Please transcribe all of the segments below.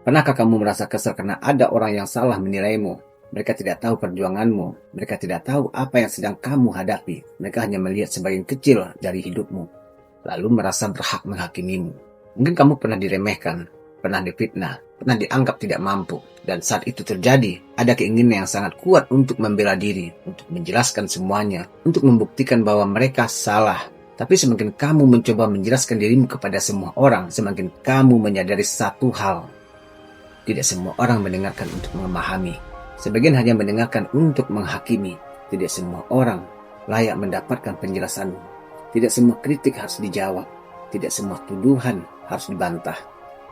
Pernahkah kamu merasa kesal karena ada orang yang salah menilaimu? Mereka tidak tahu perjuanganmu. Mereka tidak tahu apa yang sedang kamu hadapi. Mereka hanya melihat sebagian kecil dari hidupmu, lalu merasa berhak menghakimimu. Mungkin kamu pernah diremehkan, pernah difitnah, pernah dianggap tidak mampu. Dan saat itu terjadi, ada keinginan yang sangat kuat untuk membela diri, untuk menjelaskan semuanya, untuk membuktikan bahwa mereka salah. Tapi semakin kamu mencoba menjelaskan dirimu kepada semua orang, semakin kamu menyadari satu hal. Tidak semua orang mendengarkan untuk memahami. Sebagian hanya mendengarkan untuk menghakimi. Tidak semua orang layak mendapatkan penjelasanmu. Tidak semua kritik harus dijawab. Tidak semua tuduhan harus dibantah.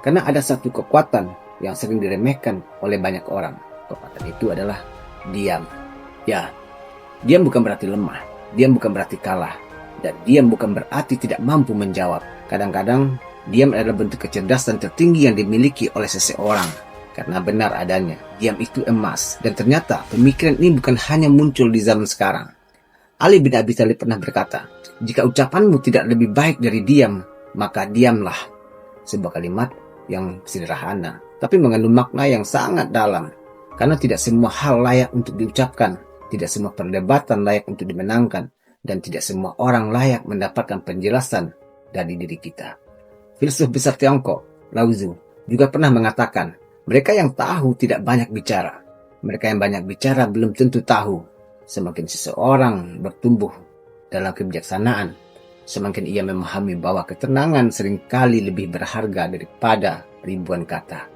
Karena ada satu kekuatan yang sering diremehkan oleh banyak orang. Kekuatan itu adalah diam. Ya, diam bukan berarti lemah. Diam bukan berarti kalah. Dan diam bukan berarti tidak mampu menjawab. Kadang-kadang diam adalah bentuk kecerdasan tertinggi yang dimiliki oleh seseorang. Karena benar adanya, diam itu emas. Dan ternyata pemikiran ini bukan hanya muncul di zaman sekarang. Ali bin Abi Thalib pernah berkata, jika ucapanmu tidak lebih baik dari diam, maka diamlah. Sebuah kalimat yang sederhana, tapi mengandung makna yang sangat dalam. Karena tidak semua hal layak untuk diucapkan, tidak semua perdebatan layak untuk dimenangkan, dan tidak semua orang layak mendapatkan penjelasan dari diri kita. Filsuf besar Tiongkok, Lao Tzu, juga pernah mengatakan, mereka yang tahu tidak banyak bicara. Mereka yang banyak bicara belum tentu tahu. Semakin seseorang bertumbuh dalam kebijaksanaan, semakin ia memahami bahwa ketenangan seringkali lebih berharga daripada ribuan kata.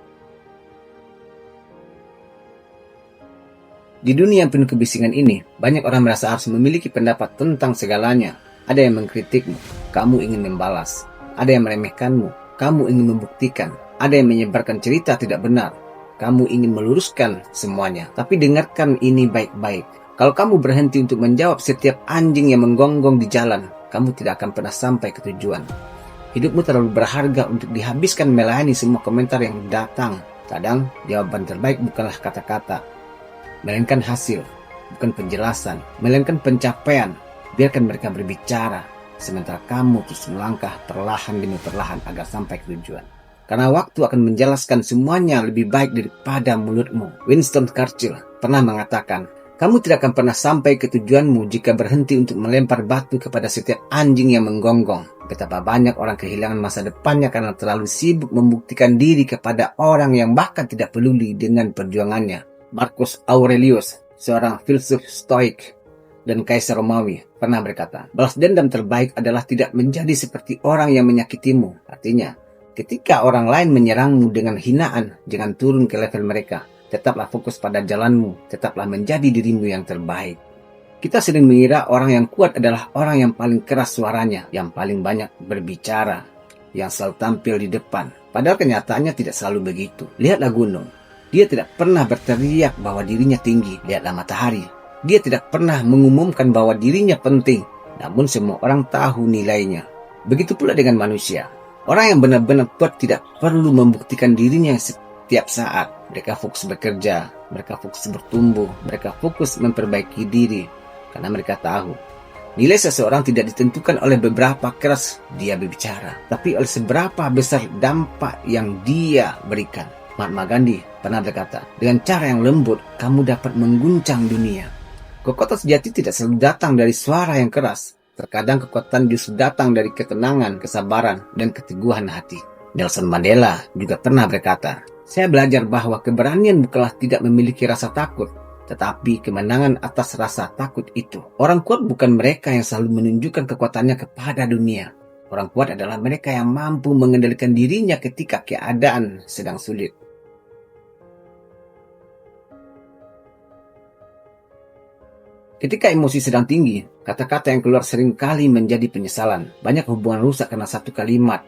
Di dunia yang penuh kebisingan ini, banyak orang merasa harus memiliki pendapat tentang segalanya. Ada yang mengkritikmu, kamu ingin membalas. Ada yang meremehkanmu, kamu ingin membuktikan. Ada yang menyebarkan cerita tidak benar, kamu ingin meluruskan semuanya. Tapi dengarkan ini baik-baik. Kalau kamu berhenti untuk menjawab setiap anjing yang menggonggong di jalan, kamu tidak akan pernah sampai ke tujuan. Hidupmu terlalu berharga untuk dihabiskan melayani semua komentar yang datang. Kadang, jawaban terbaik bukanlah kata-kata, melainkan hasil, bukan penjelasan, melainkan pencapaian. Biarkan mereka berbicara, sementara kamu terus melangkah perlahan demi perlahan agar sampai ke tujuan. Karena waktu akan menjelaskan semuanya lebih baik daripada mulutmu. Winston Churchill pernah mengatakan, kamu tidak akan pernah sampai ke tujuanmu jika berhenti untuk melempar batu kepada setiap anjing yang menggonggong. Betapa banyak orang kehilangan masa depannya karena terlalu sibuk membuktikan diri kepada orang yang bahkan tidak peduli dengan perjuangannya. Marcus Aurelius, seorang filsuf Stoik dan kaisar Romawi, pernah berkata, balas dendam terbaik adalah tidak menjadi seperti orang yang menyakitimu. Artinya, ketika orang lain menyerangmu dengan hinaan, jangan turun ke level mereka. Tetaplah fokus pada jalanmu, tetaplah menjadi dirimu yang terbaik. Kita sering mengira orang yang kuat adalah orang yang paling keras suaranya, yang paling banyak berbicara, yang selalu tampil di depan. Padahal kenyataannya tidak selalu begitu. Lihatlah gunung. Dia tidak pernah berteriak bahwa dirinya tinggi. Lihatlah matahari. Dia tidak pernah mengumumkan bahwa dirinya penting, namun semua orang tahu nilainya. Begitu pula dengan manusia. Orang yang benar-benar kuat tidak perlu membuktikan dirinya setiap saat. Mereka fokus bekerja, mereka fokus bertumbuh, mereka fokus memperbaiki diri. Karena mereka tahu, nilai seseorang tidak ditentukan oleh beberapa keras dia berbicara, tapi oleh seberapa besar dampak yang dia berikan. Mahatma Gandhi pernah berkata, dengan cara yang lembut, kamu dapat mengguncang dunia. Kekuatan sejati tidak selalu datang dari suara yang keras. Terkadang kekuatan justru datang dari ketenangan, kesabaran, dan keteguhan hati. Nelson Mandela juga pernah berkata, saya belajar bahwa keberanian bukanlah tidak memiliki rasa takut, tetapi kemenangan atas rasa takut itu. Orang kuat bukan mereka yang selalu menunjukkan kekuatannya kepada dunia. Orang kuat adalah mereka yang mampu mengendalikan dirinya ketika keadaan sedang sulit. Ketika emosi sedang tinggi, kata-kata yang keluar seringkali menjadi penyesalan. Banyak hubungan rusak karena satu kalimat.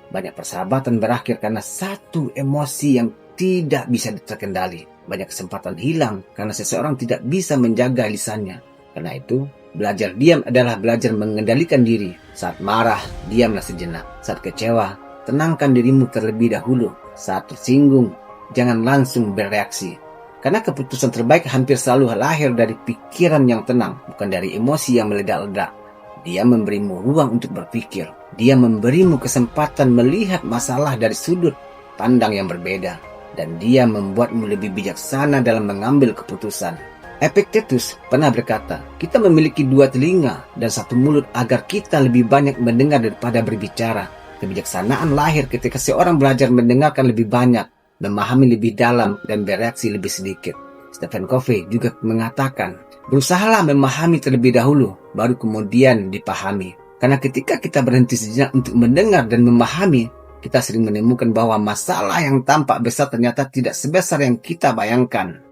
Banyak persahabatan berakhir karena satu emosi yang tidak bisa terkendali. Banyak kesempatan hilang karena seseorang tidak bisa menjaga lisannya. Karena itu, belajar diam adalah belajar mengendalikan diri. Saat marah, diamlah sejenak. Saat kecewa, tenangkan dirimu terlebih dahulu. Saat tersinggung, jangan langsung bereaksi. Karena keputusan terbaik hampir selalu lahir dari pikiran yang tenang, bukan dari emosi yang meledak-ledak. Dia memberimu ruang untuk berpikir. Dia memberimu kesempatan melihat masalah dari sudut pandang yang berbeda. dan dia membuatmu lebih bijaksana dalam mengambil keputusan. Epictetus pernah berkata, kita memiliki 2 telinga dan 1 mulut agar kita lebih banyak mendengar daripada berbicara. Kebijaksanaan lahir ketika seorang belajar mendengarkan lebih banyak, memahami lebih dalam, dan bereaksi lebih sedikit. Stephen Covey juga mengatakan, berusahalah memahami terlebih dahulu, baru kemudian dipahami. Karena ketika kita berhenti sejenak untuk mendengar dan memahami, kita sering menemukan bahwa masalah yang tampak besar ternyata tidak sebesar yang kita bayangkan.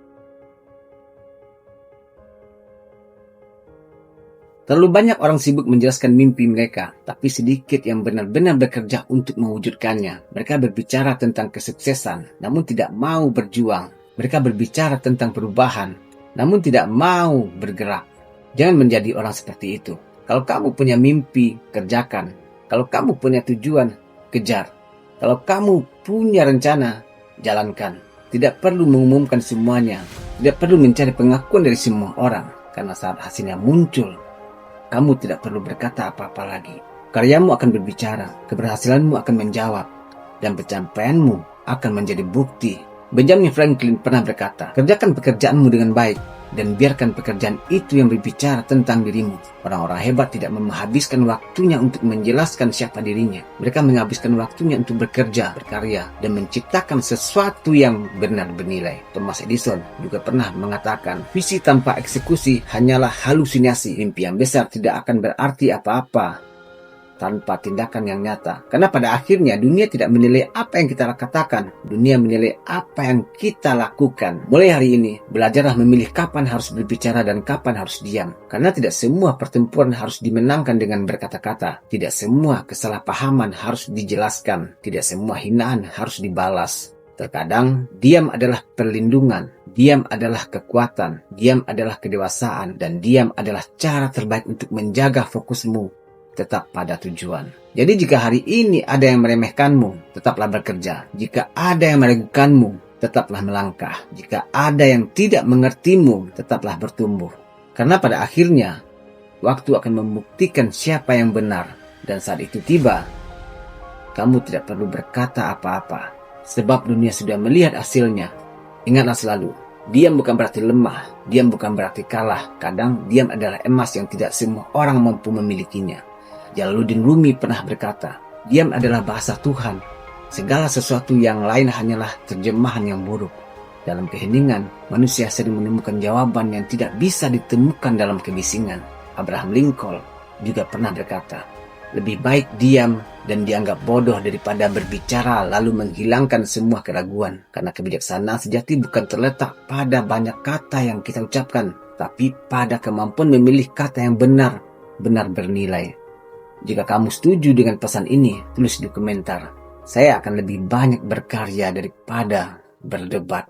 Terlalu banyak orang sibuk menjelaskan mimpi mereka, tapi sedikit yang benar-benar bekerja untuk mewujudkannya. Mereka berbicara tentang kesuksesan, namun tidak mau berjuang. Mereka berbicara tentang perubahan, namun tidak mau bergerak. Jangan menjadi orang seperti itu. Kalau kamu punya mimpi, kerjakan. Kalau kamu punya tujuan, kejar. Kalau kamu punya rencana, jalankan. Tidak perlu mengumumkan semuanya. Tidak perlu mencari pengakuan dari semua orang. Karena saat hasilnya muncul, kamu tidak perlu berkata apa-apa lagi. Karyamu akan berbicara, keberhasilanmu akan menjawab, dan pencapaianmu akan menjadi bukti. Benjamin Franklin pernah berkata, kerjakan pekerjaanmu dengan baik, dan biarkan pekerjaan itu yang berbicara tentang dirimu. Orang-orang hebat tidak menghabiskan waktunya untuk menjelaskan siapa dirinya. Mereka menghabiskan waktunya untuk bekerja, berkarya, dan menciptakan sesuatu yang benar bernilai. Thomas Edison juga pernah mengatakan, visi tanpa eksekusi hanyalah halusinasi. Mimpi yang besar tidak akan berarti apa-apa tanpa tindakan yang nyata. Karena pada akhirnya dunia tidak menilai apa yang kita katakan, dunia menilai apa yang kita lakukan. Mulai hari ini, belajarlah memilih kapan harus berbicara dan kapan harus diam. Karena tidak semua pertempuran harus dimenangkan dengan berkata-kata. Tidak semua kesalahpahaman harus dijelaskan. Tidak semua hinaan harus dibalas. Terkadang, diam adalah perlindungan, diam adalah kekuatan, diam adalah kedewasaan, dan diam adalah cara terbaik untuk menjaga fokusmu tetap pada tujuan. Jadi jika hari ini ada yang meremehkanmu, tetaplah bekerja. Jika ada yang meragukanmu, tetaplah melangkah. Jika ada yang tidak mengertimu, tetaplah bertumbuh. Karena pada akhirnya, waktu akan membuktikan siapa yang benar. Dan saat itu tiba, kamu tidak perlu berkata apa-apa. Sebab dunia sudah melihat hasilnya. Ingatlah selalu, diam bukan berarti lemah. Diam bukan berarti kalah. Kadang diam adalah emas yang tidak semua orang mampu memilikinya. Jalaluddin Rumi pernah berkata, diam adalah bahasa Tuhan. Segala sesuatu yang lain hanyalah terjemahan yang buruk. Dalam keheningan, manusia sering menemukan jawaban yang tidak bisa ditemukan dalam kebisingan. Abraham Lincoln juga pernah berkata, lebih baik diam dan dianggap bodoh daripada berbicara lalu menghilangkan semua keraguan. Karena kebijaksanaan sejati bukan terletak pada banyak kata yang kita ucapkan, tapi pada kemampuan memilih kata yang benar-benar bernilai. Jika kamu setuju dengan pesan ini, tulis di komentar. Saya akan lebih banyak berkarya daripada berdebat.